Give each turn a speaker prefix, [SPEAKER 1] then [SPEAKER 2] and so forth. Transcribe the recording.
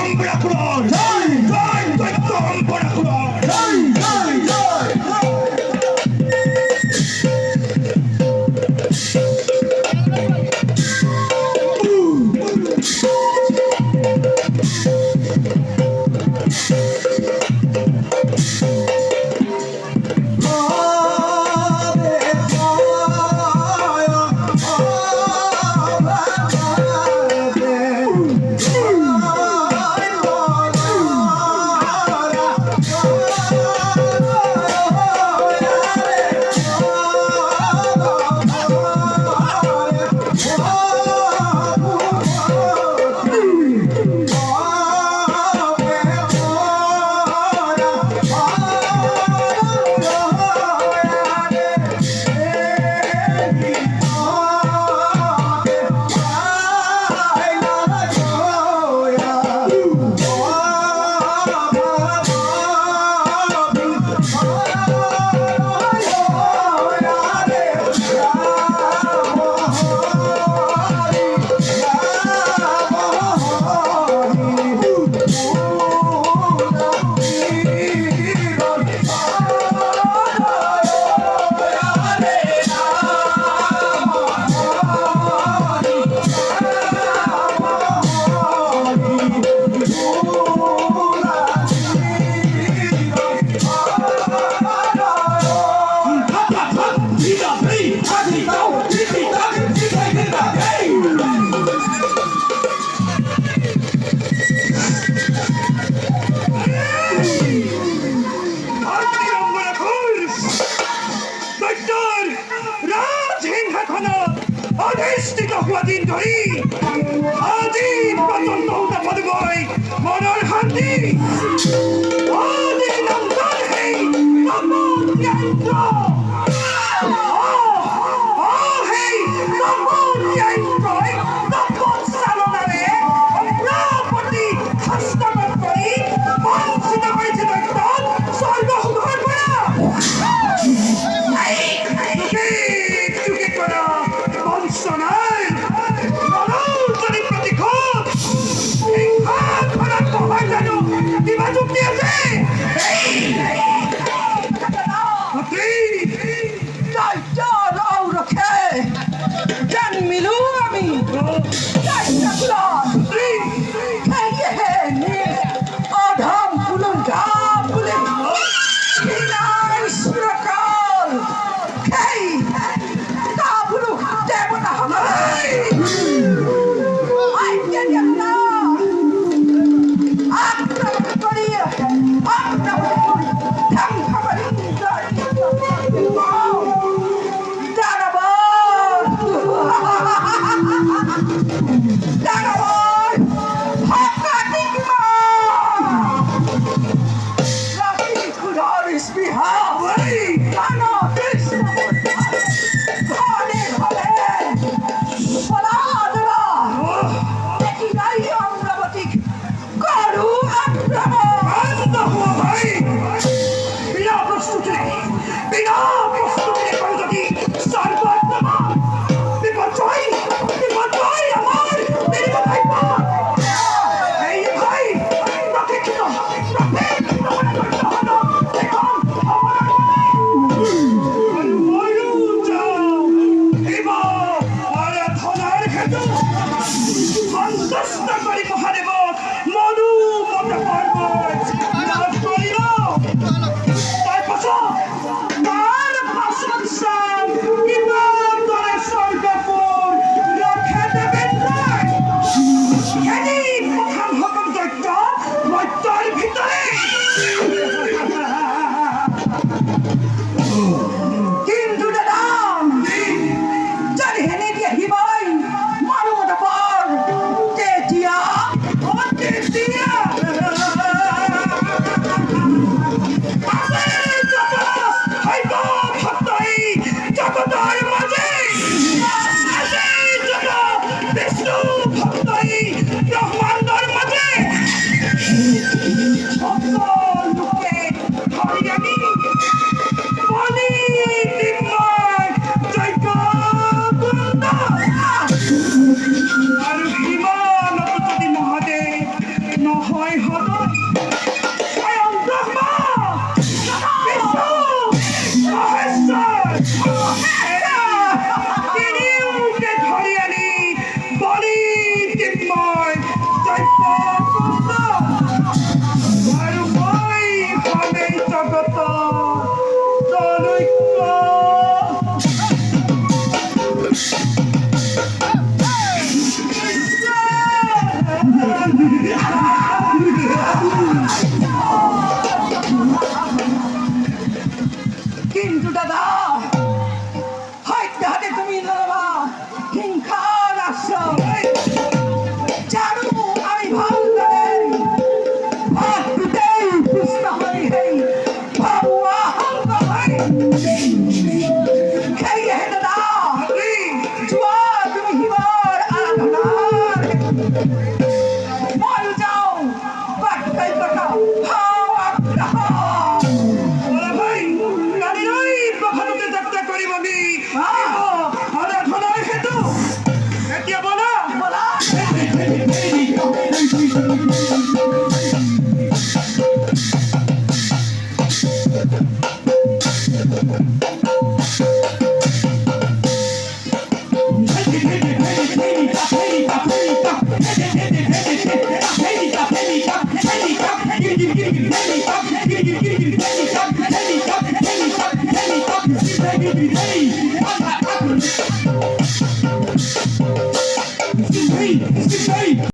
[SPEAKER 1] অম্বরাকুর জয় জয় দৈত্য অম্বরাকুর জয় জয় জয় দিন ধরি আজি পর্যন্ত পদবই মনের শান্তি অদিনন্দন হেই তপন্যন্ত্র হেই তপন্যন্ত্রই তপস্যালনারে অগ্রপতি হস্তগত কৰি বঞ্চিত কৰিছে দৈত্য স্বৰ্গসুখৰ পৰা কৰা বঞ্চনা জানো কিবা যুক্তি আছে হয় হতো স্বয়ং ব্রহ্মা বিষ্ণু মহেশ্বর তিনিওকে ধৰি আনি বলি চিন্ময় দৈত্য আৰু মই সমেই জগত জনৈক্য কিন্তু দাদা হয়তো হাতে তুমি ধরবা হিংসার আশ্রয় জানো আমি ভাল করে ভাবতেই পুষ্ট হই হেই ভাবুয়া হঙ্গ হই খেই হে দাদা জুয়া তুমি হিবার আরাধনার মল যাও বাট্টাই কথা হাও আগ্রহ ওরা ভাই কালিরই প্রভাতে যাত্রা করিব আমি আরাধনার হেতু এতিয়া বলা বলা